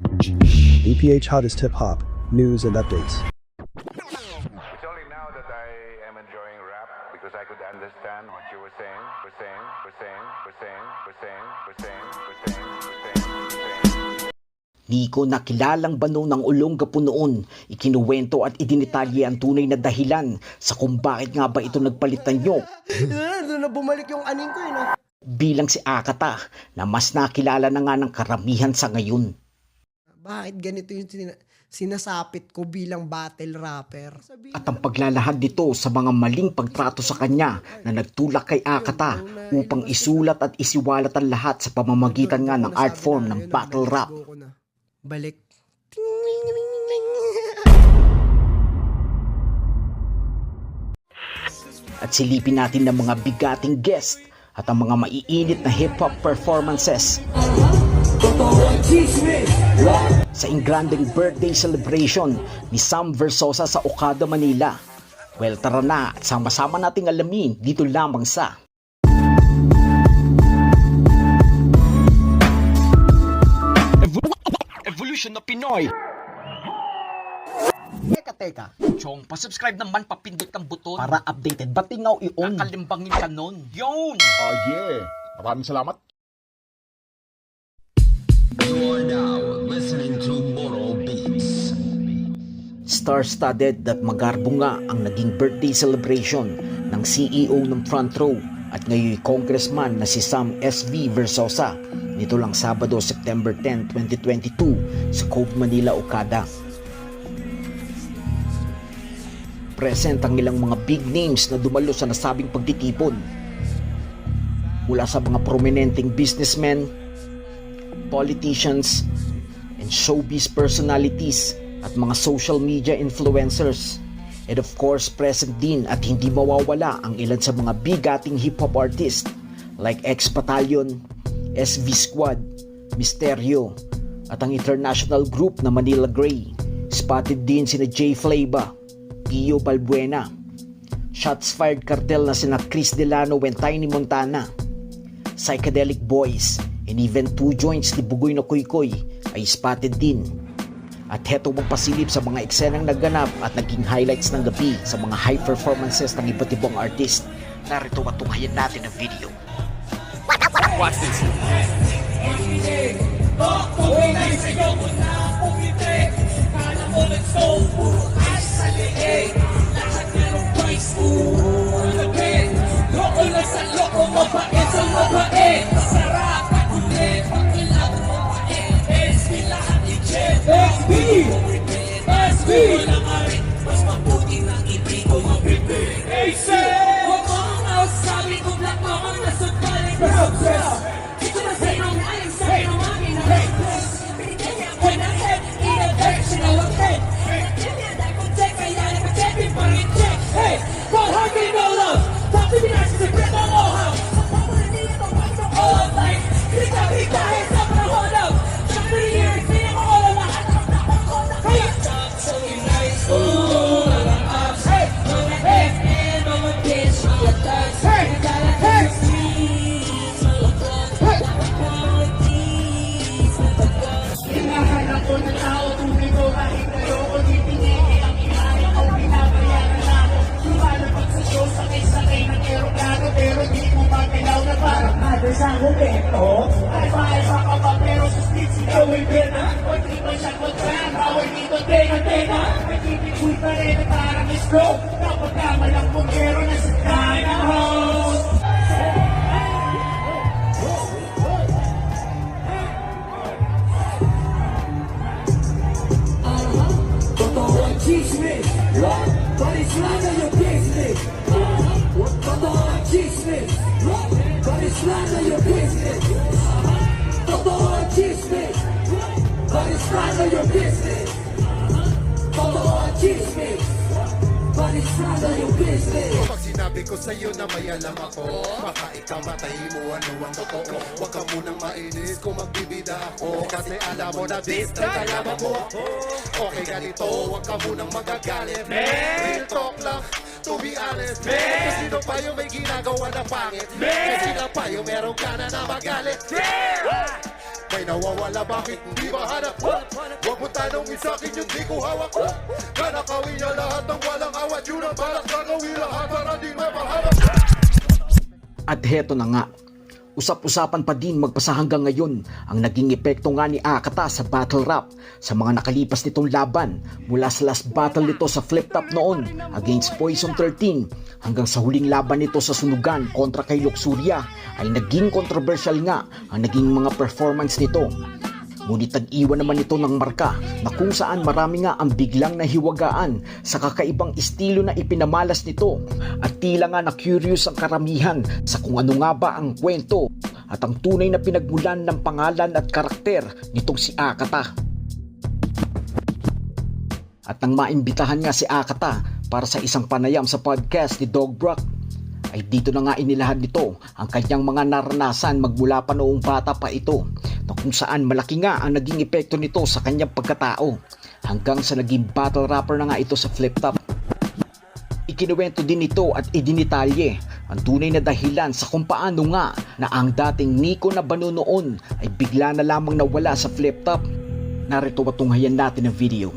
DPH Hottest Hip Hop News and Updates. It's only now that I am enjoying rap because I could understand what you were saying. Di ko nakilalang bano ng Olongapo noon, ikinuwento at idinitalye ang tunay na dahilan sa kung bakit nga ba ito nagpalitan nyo. Doon na bumalik yung aning ko eh, no? Bilang si Akata na mas nakilala na nga ng karamihan sa ngayon. Bakit ganito yung sinasapit ko bilang battle rapper? At ang paglalahad nito sa mga maling pagtrato sa kanya na nagtulak kay Akata upang isulat at isiwalat ang lahat sa pamamagitan nga ng art form ng battle rap. Balik. At silipin natin ng mga bigating guest at ang mga maiinit na hip-hop performances sa ingranding birthday celebration ni Sam Versosa sa Okada, Manila. Well, tara na at sama-sama nating alamin dito lamang sa Evolution na Pinoy. Teka. Chong, pasubscribe naman, papindot ng buton para updated. Batingaw i-on. Nakalimbangin ka nun. Yun! Oh yeah. Maraming salamat. You are now listening to Moral Beats. Star-studded at magarbo nga ang naging birthday celebration ng CEO ng Front Row at ngayon congressman na si Sam SV Versosa nito lang Sabado, September 10, 2022 sa Cove, Manila, Okada. Present ang ilang mga big names na dumalo sa nasabing pagtitipon. Mula sa mga prominenteng businessmen, politicians, and showbiz personalities at mga social media influencers. And of course, present din at hindi mawawala ang ilan sa mga bigating hip-hop artists like X-Battalion, SV Squad, Misterio, at ang international group na Manila Grey. Spotted din sina Jay Flava, Pio Balbuena, Shots Fired Cartel na sina Chris Delano and Tiny Montana, Psychedelic Boys, and even Two Joints ni Bugoy na Koy ay spotted din. At heto magpasilip sa mga eksenang naganap at naging highlights ng gabi sa mga high performances ng iba't ibang artist. Narito at tunghayan natin ang video. Watch this. Sa gobyerno, ay paisa ka pa pero sa streets ikaw ay pena. Pag di mo siya kontra, bawal dito tena. May titikoy pa rin na parang stroke. Kapag kamalang bumbero na sa kaya host. Totoo ang chismis, but it's none of your business. Totoo ang chismis, but it's none of your business. Totoo ang chismis, but it's none of your business. Totoo ang chismis, but it's none of your business. Pag sinabi ko sa'yo na may alam ako, baka ikaw matayin mo ano ang totoo. Huwag ka munang mainis kung magbibida ako, kasi alam mo na this ang kalaban mo. Okay ganito, huwag ka munang magagalit. Real talk lang, to be honest. Kasi sino pa yung may ginagawa na pangit? Kasi sino pa yung meron ka na magalit? May nawawala, bakit hindi mahanap? tanong isakin yung di ko hawak. Kanakawin niya lahat ng walang awat. Yun ang balak gagawin lahat para di mapahawak. At heto na nga, usap-usapan pa din magpasa hanggang ngayon ang naging epekto nga ni Akata sa battle rap sa mga nakalipas nitong laban mula sa last battle nito sa Flip Top noon against Poison 13 hanggang sa huling laban nito sa Sunugan kontra kay Luxuria ay naging controversial nga ang naging mga performance nito. Ngunit nag-iwan naman ito ng marka na kung saan marami nga ang biglang nahiwagaan sa kakaibang estilo na ipinamalas nito at tila nga na curious ang karamihan sa kung ano nga ba ang kwento at ang tunay na pinagmulan ng pangalan at karakter nitong si Akata. At nang maimbitahan nga si Akata para sa isang panayam sa podcast ni Dog Brock, ay dito na nga inilahad nito ang kanyang mga naranasan magmula pa noong bata pa ito na kung saan malaki nga ang naging epekto nito sa kanyang pagkatao hanggang sa naging battle rapper na nga ito sa Flip Top. Ikinuwento din ito at idinitalye ang tunay na dahilan sa kung paano nga na ang dating Nico na Bano noon ay bigla na lamang nawala sa Flip Top. Narito matunghayan natin ang video.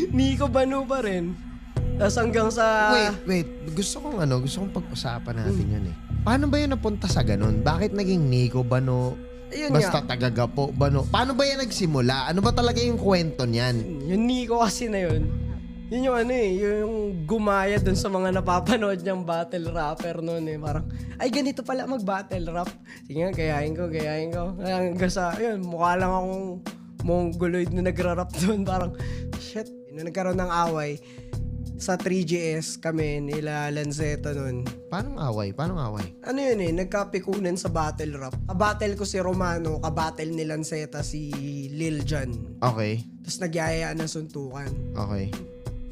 Nico Bano pa rin. Tapos hanggang sa... Wait. Gusto kong pag-usapan natin yun eh. Paano ba yun napunta sa ganun? Bakit naging Nico Bano? Ayun Basta nga. Tagagapo Bano? Paano ba yan nagsimula? Ano ba talaga yung kwento niyan? Yung Nico kasi na yun. Yun yung yung gumaya dun sa mga napapanood niyang battle rapper noon eh. Parang, ay ganito pala mag-battle rap. Sige nga, gayahin ko. Hanggang sa, yun, mukha lang akong mongoloid na nagra-rap doon. Parang, shit. Nung nagkaroon ng away, sa 3GS kami nila Lanceta nun. Paano away? Ano yun eh, nagkapikunan sa battle rap. Kabattle ko si Romano, kabattle ni Lanceta si Lil Jon. Okay. Tapos nagyayaan ng suntukan. Okay.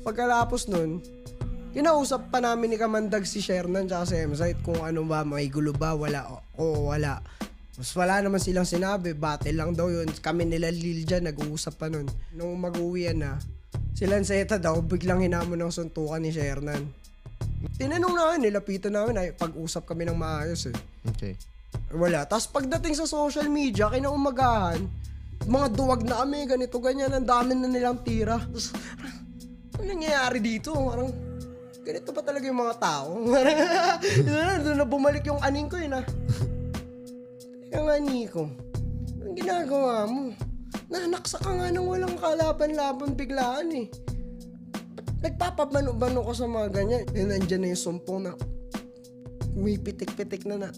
Pagkalapos nun, kinausap pa namin ni Kamandag si Shernan tsaka si M-Site kung ano ba, may gulo ba, wala o wala. Mas wala naman silang sinabi, battle lang daw yun. Kami nila Lil Jon, nag-uusap pa nun. Nung mag-uwian na, si Lanceta daw, biglang hinamon ng suntukan ni Shernan. Tinanong namin, nilapitan namin, ay pag-usap kami ng maayos eh. Okay. Wala. Tapos pagdating sa social media, kinaumagahan, mga duwag na kami, ganito, ganyan, ang dami na nilang tira. Tapos, ano nangyayari dito? Parang, ganito pa talaga yung mga tao. Doon na bumalik yung aning ko yun ah. Teka nga, Nico, anong ginagawa mo? Nanaksa ka nga nang walang kalaban-laban biglaan eh. Nagpapabano-bano ko sa mga ganyan. Eh, nandyan na yung sumpong na may pitik-pitik na.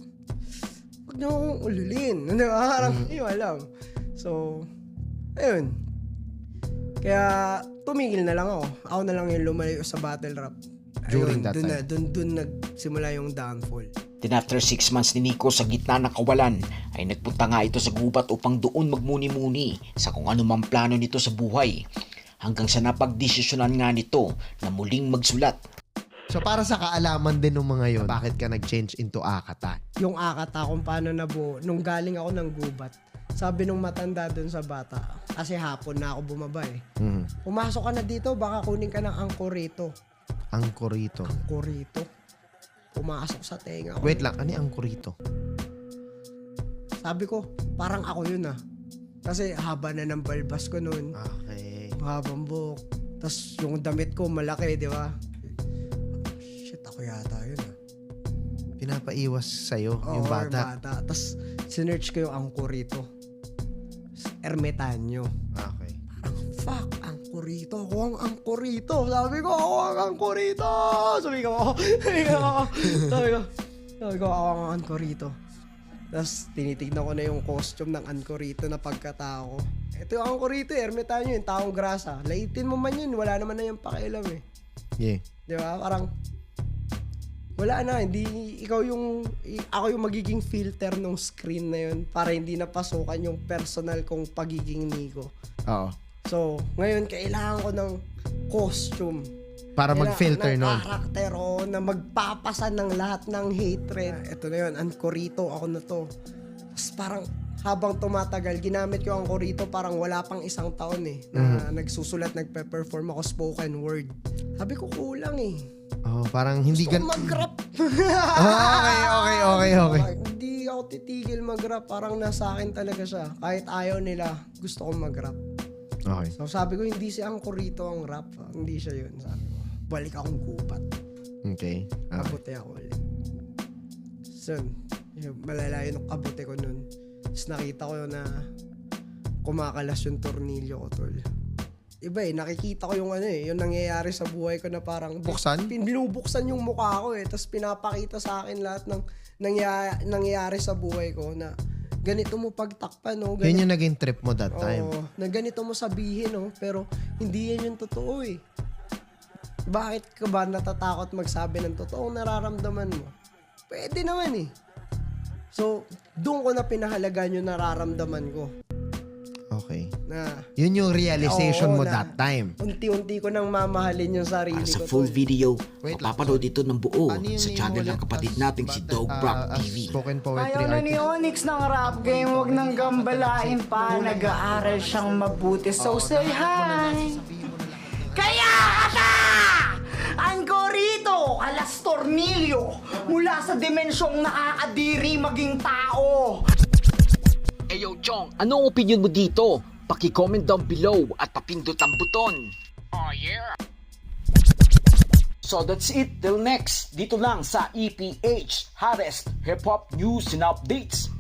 Huwag niyo akong ululin. Parang, yun lang. So, ayun. Kaya, tumigil na lang ako. Ako na lang yung lumayo sa battle rap. During that time. Doon nagsimula yung downfall. Then after 6 months ni Nico sa gitna ng kawalan ay nagpunta nga ito sa gubat upang doon magmuni-muni sa kung ano mang plano nito sa buhay hanggang sa napagdesisyonan nga nito na muling magsulat. So para sa kaalaman din ng mga yon, bakit ka nag-change into Akata? Yung Akata kung paano nabuo, nung galing ako ng gubat, sabi nung matanda dun sa bata, kasi hapon na ako bumaba eh. Pumasok ka na dito, baka kunin ka ng angkorito. Angkorito. Pumasok sa tenga ko. Wait lang, ano yung angkorito? Sabi ko, parang ako yun ah. Kasi haba na ng balbas ko noon. Okay. Mahabang buhok. Tapos yung damit ko malaki, di ba? Shit, ako yata yun ah. Pinapaiwas sa'yo yung bata. Tapos sinearch ko yung angkorito. Ermitanyo. Okay. Parang, fuck, angkorito. Ako ang angkorito. Sabi ko, ako ang angkorito. Sabi ko, ako ang angkorito. Tapos, tinitignan ko na yung costume ng angkorito na pagkatao ko. Ito yung angkorito, ermitanyo, yung taong grasa. Laitin mo man yun, wala naman na yung pakialam eh. Yeah. Di ba? Parang, wala na, hindi, ako yung magiging filter ng screen na yun para hindi napasukan yung personal kong pagiging Nico. Oo. So, ngayon, kailangan ko ng costume. Para mag-filter nun. Ng karakter o na magpapasan ng lahat ng hatred. Ito na yun, angkorito, ako na to. Tapos parang habang tumatagal, ginamit ko ang angkorito parang wala pang 1 taon eh. Na nagsusulat, nagpe-perform ako spoken word. Sabi ko, kulang eh. Oh, parang hindi Gusto ko mag-rap. Okay. Hindi ako titigil mag-rap. Parang nasa akin talaga siya. Kahit ayaw nila, gusto ko mag-rap. Okay. So sabi ko, hindi si Angkor rito ang rap. Hindi siya yun. Sabi ko, balik akong gupat. Okay. Kabote ako ulit. So, malala yung kabote ko nun. Tapos nakita ko na kumakalas yung tornilyo ko, tol. Iba nakikita ko yung yung nangyayari sa buhay ko na parang Buksan? Pinubuksan yung mukha ko Tapos pinapakita sa akin lahat ng nangyayari sa buhay ko na ganito mo pagtakpan, no? Yun yung naging trip mo that time. Na ganito mo sabihin, no? Pero hindi yan yung totoo Bakit ka ba natatakot magsabi ng totoong nararamdaman mo? Pwede naman So, doon ko na pinahalagaan yung nararamdaman ko. Okay. Na, Yun yung realization mo na that time. Unti-unti ko nang mamahalin yung sarili Para sa ko. full video, Wait lang. mapapanood ito ng buo Paano yung sa channel name ng ulit? kapatid As nating si Dog Brock as TV. spoken poetry Ayaw na ni artist. Onyx ng rap game, wag nang gambalain pa. Nag-aaral siyang mabuti, so say hi! Kaya ata! Angkorito, alas tornilyo, mula sa dimensyong nakakadiri maging tao. Eyo Chong, anong opinion mo dito? Paki-comment down below at papindot ang buton. Oh yeah! So that's it, till next, dito lang sa EPH, Hottest Hip Hop News and Updates.